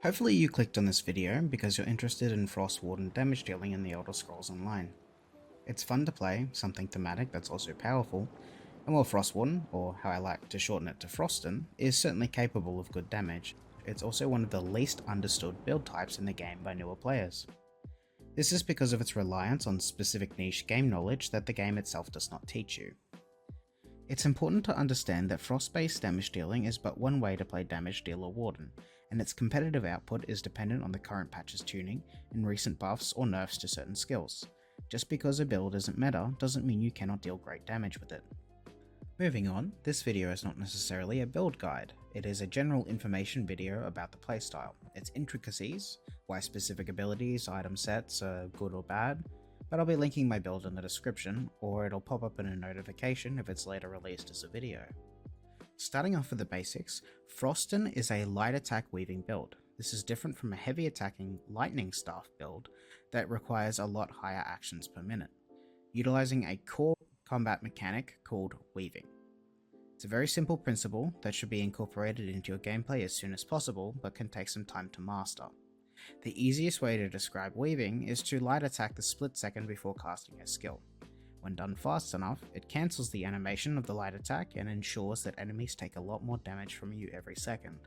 Hopefully you clicked on this video because you're interested in Frost Warden damage dealing in the Elder Scrolls Online. It's fun to play, something thematic that's also powerful, and while Frost Warden, or how I like to shorten it to Frostin, is certainly capable of good damage, it's also one of the least understood build types in the game by newer players. This is because of its reliance on specific niche game knowledge that the game itself does not teach you. It's important to understand that Frost-based damage dealing is but one way to play Damage Dealer Warden, and its competitive output is dependent on the current patch's tuning and recent buffs or nerfs to certain skills. Just because a build isn't meta doesn't mean you cannot deal great damage with it. Moving on, this video is not necessarily a build guide, it is a general information video about the playstyle, its intricacies, why specific abilities, item sets are good or bad, but I'll be linking my build in the description, or it'll pop up in a notification if it's later released as a video. Starting off with the basics, Frostin is a light attack weaving build. This is different from a heavy attacking lightning staff build that requires a lot higher actions per minute, utilizing a core combat mechanic called weaving. It's a very simple principle that should be incorporated into your gameplay as soon as possible, but can take some time to master. The easiest way to describe weaving is to light attack the split second before casting a skill. When done fast enough, it cancels the animation of the light attack and ensures that enemies take a lot more damage from you every second.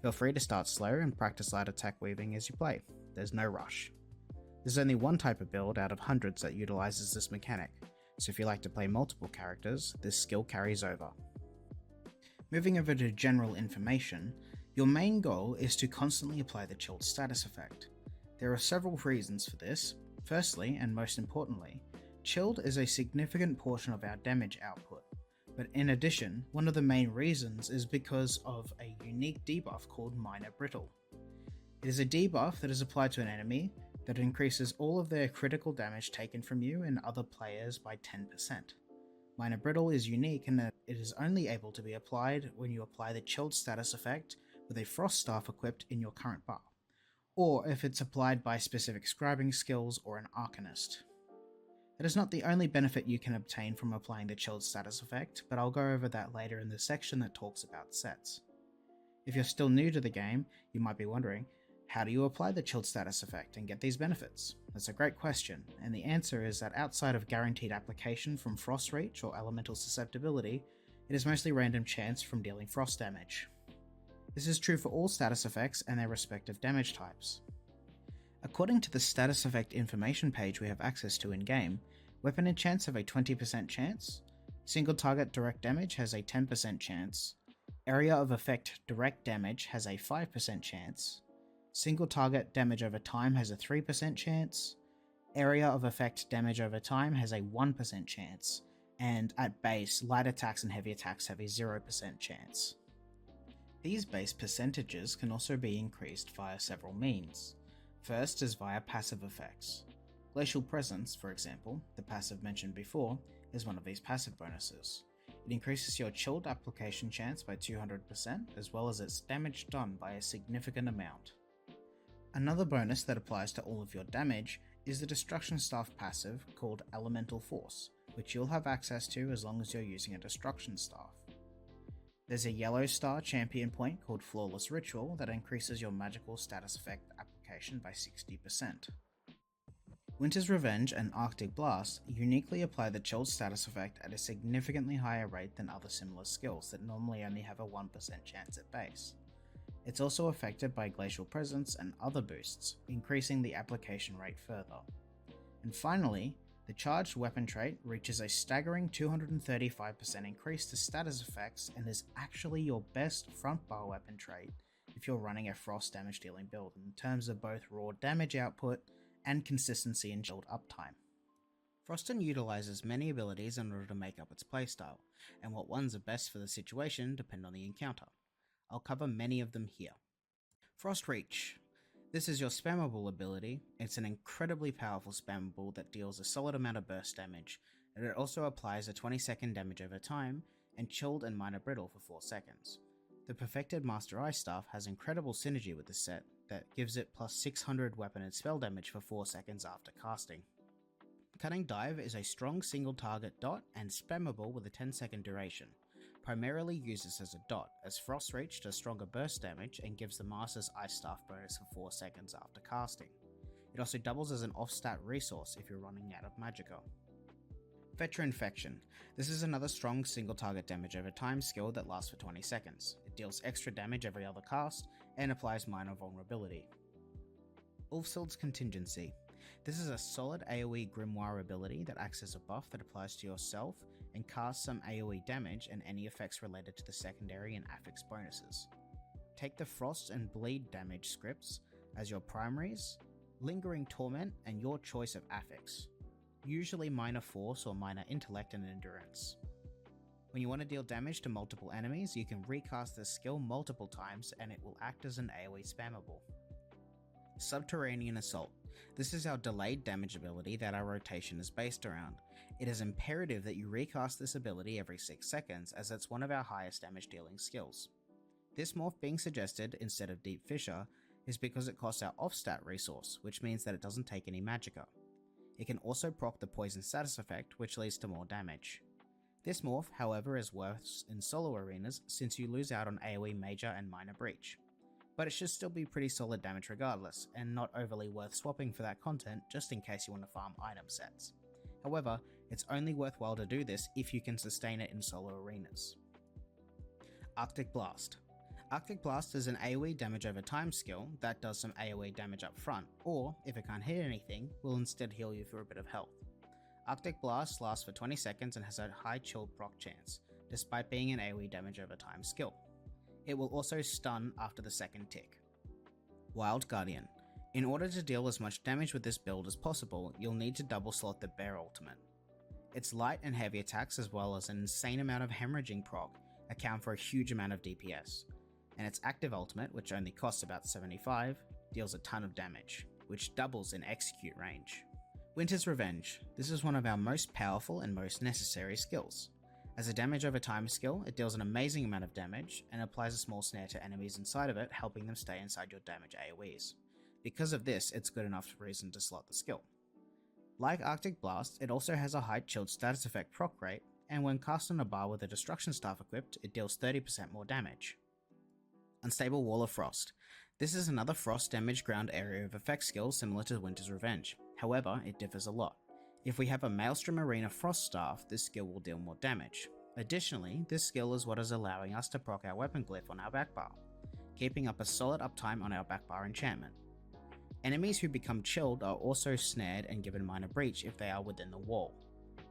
Feel free to start slow and practice light attack weaving as you play, there's no rush. There's only one type of build out of hundreds that utilizes this mechanic, so if you like to play multiple characters, this skill carries over. Moving over to general information, your main goal is to constantly apply the chilled status effect. There are several reasons for this. Firstly, and most importantly, chilled is a significant portion of our damage output, but in addition, one of the main reasons is because of a unique debuff called Minor Brittle. It is a debuff that is applied to an enemy that increases all of their critical damage taken from you and other players by 10%. Minor Brittle is unique in that it is only able to be applied when you apply the chilled status effect with a frost staff equipped in your current bar, or if it's applied by specific scribing skills or an arcanist. It is not the only benefit you can obtain from applying the chilled status effect, but I'll go over that later in the section that talks about sets. If you're still new to the game, you might be wondering, how do you apply the chilled status effect and get these benefits? That's a great question, and the answer is that outside of guaranteed application from Frost Reach or Elemental Susceptibility, it is mostly random chance from dealing frost damage. This is true for all status effects and their respective damage types. According to the status effect information page we have access to in-game, weapon enchants have a 20% chance, single target direct damage has a 10% chance, area of effect direct damage has a 5% chance, single target damage over time has a 3% chance, area of effect damage over time has a 1% chance, and at base, light attacks and heavy attacks have a 0% chance. These base percentages can also be increased via several means. First is via passive effects. Glacial Presence, for example, the passive mentioned before, is one of these passive bonuses. It increases your chilled application chance by 200%, as well as its damage done by a significant amount. Another bonus that applies to all of your damage is the Destruction Staff passive called Elemental Force, which you'll have access to as long as you're using a Destruction Staff. There's a yellow star champion point called Flawless Ritual that increases your magical status effect application by 60%. Winter's Revenge and Arctic Blast uniquely apply the chilled status effect at a significantly higher rate than other similar skills that normally only have a 1% chance at base. It's also affected by Glacial Presence and other boosts, increasing the application rate further. And finally, the charged weapon trait reaches a staggering 235% increase to status effects and is actually your best front bar weapon trait if you're running a frost damage dealing build in terms of both raw damage output and consistency in chilled uptime. Frostin utilizes many abilities in order to make up its playstyle, and what ones are best for the situation depend on the encounter. I'll cover many of them here. Frost Reach. This is your spammable ability. It's an incredibly powerful spammable that deals a solid amount of burst damage, and it also applies a 20-second damage over time, and chilled and minor brittle for 4 seconds. The Perfected Master Ice Staff has incredible synergy with this set that gives it plus 600 weapon and spell damage for 4 seconds after casting. Cutting Dive is a strong single target dot and spammable with a 10-second duration. primarily uses as a dot, as Frost Reach does stronger burst damage and gives the Master's Ice Staff bonus for 4 seconds after casting. It also doubles as an off-stat resource if you're running out of Magicka. Veteran Infection. This is another strong single target damage over time skill that lasts for 20 seconds. It deals extra damage every other cast, and applies minor vulnerability. Ulfsild's Contingency. This is a solid AoE Grimoire ability that acts as a buff that applies to yourself and casts some AoE damage and any effects related to the secondary and affix bonuses. Take the Frost and Bleed damage scripts as your primaries, Lingering Torment, and your choice of affix, usually minor force or minor intellect and endurance. When you want to deal damage to multiple enemies, you can recast this skill multiple times and it will act as an AoE spammable. Subterranean Assault. This is our delayed damage ability that our rotation is based around. It is imperative that you recast this ability every 6 seconds, as it's one of our highest damage dealing skills. This morph being suggested instead of Deep Fissure is because it costs our off-stat resource, which means that it doesn't take any Magicka. It can also proc the poison status effect, which leads to more damage. This morph, however, is worse in solo arenas since you lose out on AoE Major and Minor Breach. But it should still be pretty solid damage regardless, and not overly worth swapping for that content just in case you want to farm item sets. However, it's only worthwhile to do this if you can sustain it in solo arenas. Arctic Blast. Arctic Blast is an AoE damage over time skill that does some AoE damage up front, or, if it can't hit anything, will instead heal you for a bit of health. Arctic Blast lasts for 20 seconds and has a high chilled proc chance, despite being an AoE damage over time skill. It will also stun after the second tick. Wild Guardian. In order to deal as much damage with this build as possible, you'll need to double slot the Bear ultimate. Its light and heavy attacks as well as an insane amount of hemorrhaging proc account for a huge amount of DPS, and its active ultimate, which only costs about 75, deals a ton of damage, which doubles in execute range. Winter's Revenge. This is one of our most powerful and most necessary skills. As a damage over time skill, it deals an amazing amount of damage and applies a small snare to enemies inside of it, helping them stay inside your damage AoEs. Because of this, it's good enough reason to slot the skill. Like Arctic Blast, it also has a high chilled status effect proc rate, and when cast on a bar with a destruction staff equipped, it deals 30% more damage. Unstable Wall of Frost. This is another frost damage ground area of effect skill similar to Winter's Revenge, however it differs a lot. If we have a Maelstrom Arena Frost Staff, this skill will deal more damage. Additionally, this skill is what is allowing us to proc our weapon glyph on our back bar, keeping up a solid uptime on our back bar enchantment. Enemies who become chilled are also snared and given Minor Breach if they are within the wall.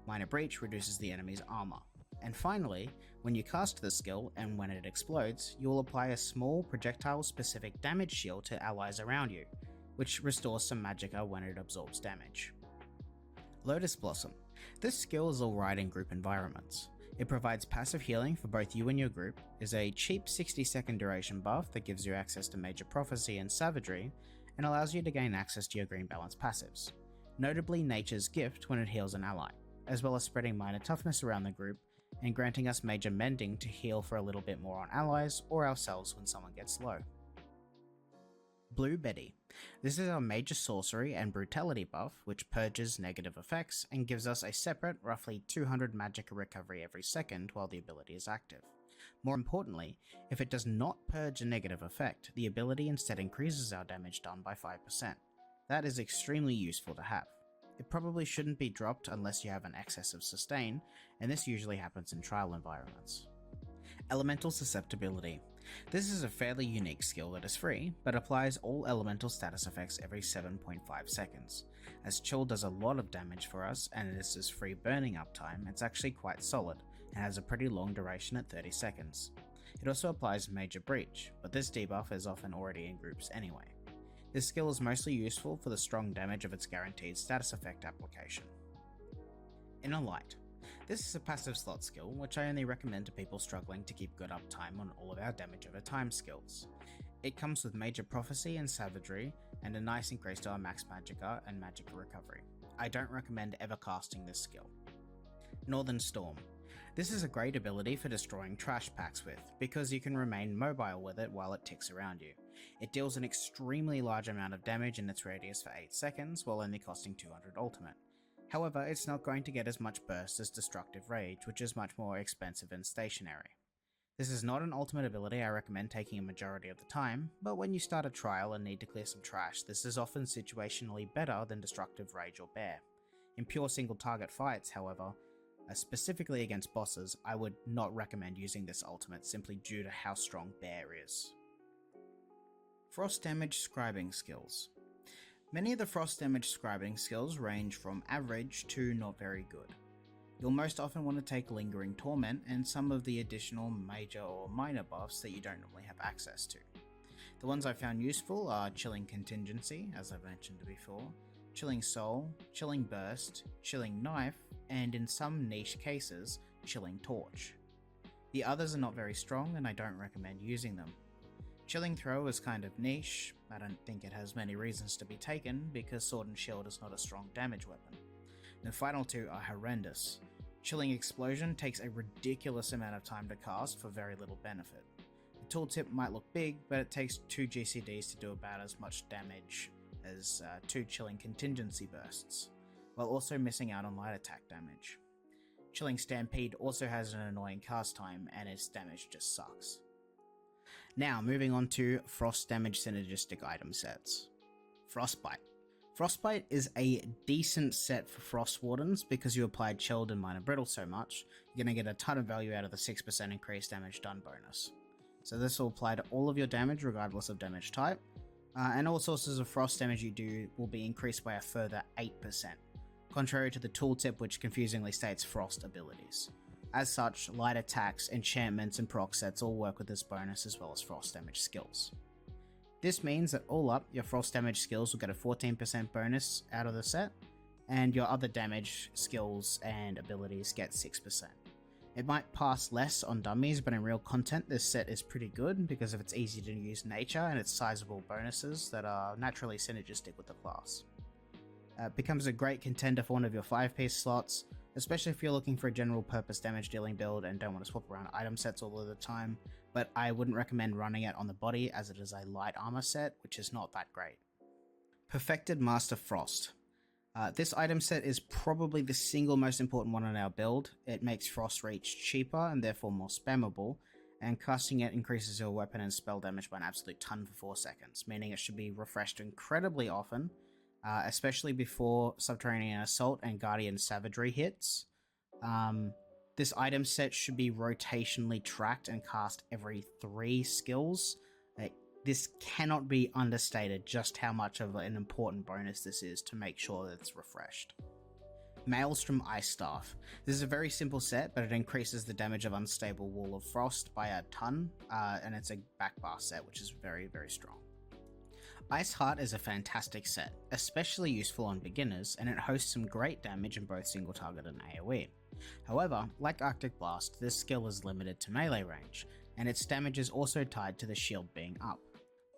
Minor Breach reduces the enemy's armor. And finally, when you cast this skill and when it explodes, you will apply a small projectile specific damage shield to allies around you, which restores some Magicka when it absorbs damage. Lotus Blossom. This skill is alright in group environments. It provides passive healing for both you and your group, is a cheap 60-second duration buff that gives you access to Major Prophecy and Savagery, and allows you to gain access to your green balance passives, notably Nature's Gift when it heals an ally, as well as spreading minor toughness around the group and granting us Major Mending to heal for a little bit more on allies or ourselves when someone gets low. Blue Betty. This is our major sorcery and brutality buff, which purges negative effects and gives us a separate, roughly 200 Magicka recovery every second while the ability is active. More importantly, if it does not purge a negative effect, the ability instead increases our damage done by 5%. That is extremely useful to have. It probably shouldn't be dropped unless you have an excess of sustain, and this usually happens in trial environments. Elemental Susceptibility. This is a fairly unique skill that is free, but applies all elemental status effects every 7.5 seconds. As Chill does a lot of damage for us, and it is free burning uptime, it's actually quite solid, and has a pretty long duration at 30 seconds. It also applies Major Breach, but this debuff is often already in groups anyway. This skill is mostly useful for the strong damage of its guaranteed status effect application. Inner Light. This is a passive slot skill, which I only recommend to people struggling to keep good uptime on all of our damage over time skills. It comes with Major Prophecy and Savagery, and a nice increase to our max Magicka and Magicka recovery. I don't recommend ever casting this skill. Northern Storm. This is a great ability for destroying trash packs with, because you can remain mobile with it while it ticks around you. It deals an extremely large amount of damage in its radius for 8 seconds, while only costing 200 ultimate. However, it's not going to get as much burst as Destructive Rage, which is much more expensive and stationary. This is not an ultimate ability I recommend taking a majority of the time, but when you start a trial and need to clear some trash, this is often situationally better than Destructive Rage or Bear. In pure single target fights, however, specifically against bosses, I would not recommend using this ultimate simply due to how strong Bear is. Frost Damage Scribing Skills. Many of the Frost Damage Scribing skills range from average to not very good. You'll most often want to take Lingering Torment and some of the additional major or minor buffs that you don't normally have access to. The ones I found useful are Chilling Contingency, as I've mentioned before, Chilling Soul, Chilling Burst, Chilling Knife, and in some niche cases, Chilling Torch. The others are not very strong and I don't recommend using them. Chilling Throw is kind of niche. I don't think it has many reasons to be taken because Sword and Shield is not a strong damage weapon. The final two are horrendous. Chilling Explosion takes a ridiculous amount of time to cast for very little benefit. The tooltip might look big, but it takes 2 GCDs to do about as much damage as 2 Chilling Contingency bursts, while also missing out on light attack damage. Chilling Stampede also has an annoying cast time, and its damage just sucks. Now, moving on to Frost Damage Synergistic item sets. Frostbite. Frostbite is a decent set for Frost Wardens because you applied Chilled and Minor Brittle so much, you're going to get a ton of value out of the 6% increased damage done bonus. So this will apply to all of your damage regardless of damage type, and all sources of frost damage you do will be increased by a further 8%, contrary to the tooltip which confusingly states frost abilities. As such, light attacks, enchantments and proc sets all work with this bonus as well as frost damage skills. This means that all up, your frost damage skills will get a 14% bonus out of the set, and your other damage skills and abilities get 6%. It might pass less on dummies, but in real content this set is pretty good because of its easy to use nature and its sizable bonuses that are naturally synergistic with the class. It becomes a great contender for one of your 5-piece slots, especially if you're looking for a general purpose damage dealing build and don't want to swap around item sets all of the time, but I wouldn't recommend running it on the body as it is a light armor set, which is not that great. Perfected Master Frost. This item set is probably the single most important one in our build. It makes Frost Reach cheaper and therefore more spammable, and casting it increases your weapon and spell damage by an absolute ton for 4 seconds, meaning it should be refreshed incredibly often, especially before Subterranean Assault and Guardian Savagery hits. This item set should be rotationally tracked and cast every 3 skills. This cannot be understated just how much of an important bonus this is to make sure that it's refreshed. Maelstrom Ice Staff. This is a very simple set, but it increases the damage of Unstable Wall of Frost by a ton, and it's a backbar set, which is very, very strong. Ice Heart is a fantastic set, especially useful on beginners, and it hosts some great damage in both single target and AoE. However, like Arctic Blast, this skill is limited to melee range, and its damage is also tied to the shield being up.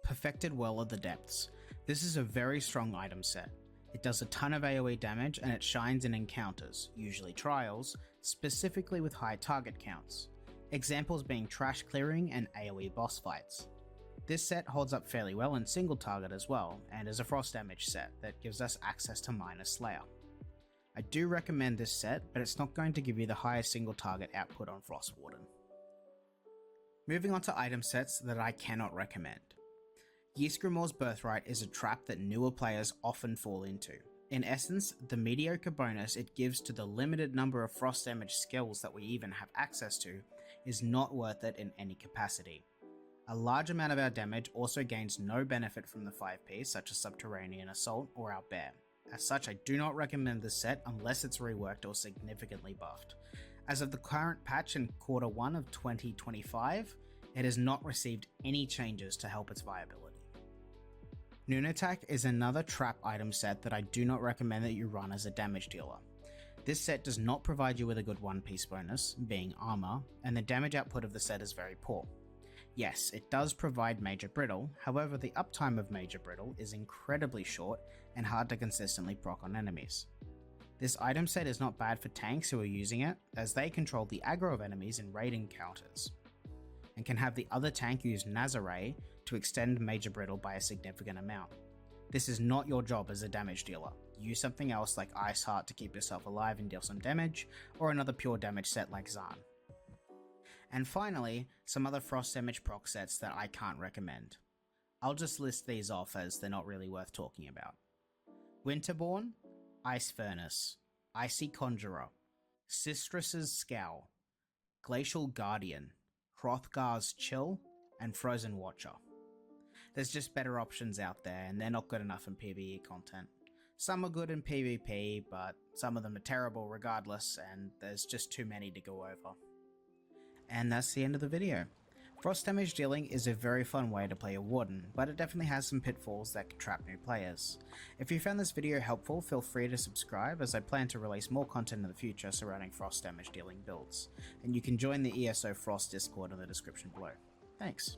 Perfected Well of the Depths. This is a very strong item set. It does a ton of AoE damage and it shines in encounters, usually trials, specifically with high target counts. Examples being trash clearing and AoE boss fights. This set holds up fairly well in single target as well, and is a frost damage set that gives us access to Minor Slayer. I do recommend this set, but it's not going to give you the highest single target output on Frost Warden. Moving on to item sets that I cannot recommend. Ysgrimmor's Birthright is a trap that newer players often fall into. In essence, the mediocre bonus it gives to the limited number of frost damage skills that we even have access to is not worth it in any capacity. A large amount of our damage also gains no benefit from the 5-piece such as Subterranean Assault or our Bear. As such, I do not recommend this set unless it's reworked or significantly buffed. As of the current patch in Quarter 1 of 2025, it has not received any changes to help its viability. Noon Attack is another trap item set that I do not recommend that you run as a damage dealer. This set does not provide you with a good 1-piece bonus, being armor, and the damage output of the set is very poor. Yes, it does provide Major Brittle, however the uptime of Major Brittle is incredibly short and hard to consistently proc on enemies. This item set is not bad for tanks who are using it, as they control the aggro of enemies in raid encounters, and can have the other tank use Nazare to extend Major Brittle by a significant amount. This is not your job as a damage dealer. Use something else like Ice Heart to keep yourself alive and deal some damage, or another pure damage set like Zaan. And finally, some other frost damage proc sets that I can't recommend. I'll just list these off as they're not really worth talking about. Winterborn, Ice Furnace, Icy Conjurer, Sistrus's Scowl, Glacial Guardian, Hrothgar's Chill, and Frozen Watcher. There's just better options out there, and they're not good enough in PvE content. Some are good in PvP, but some of them are terrible regardless, and there's just too many to go over. And that's the end of the video. Frost damage dealing is a very fun way to play a Warden, but it definitely has some pitfalls that can trap new players. If you found this video helpful, feel free to subscribe, as I plan to release more content in the future surrounding frost damage dealing builds, and you can join the ESO Frost Discord in the description below. Thanks.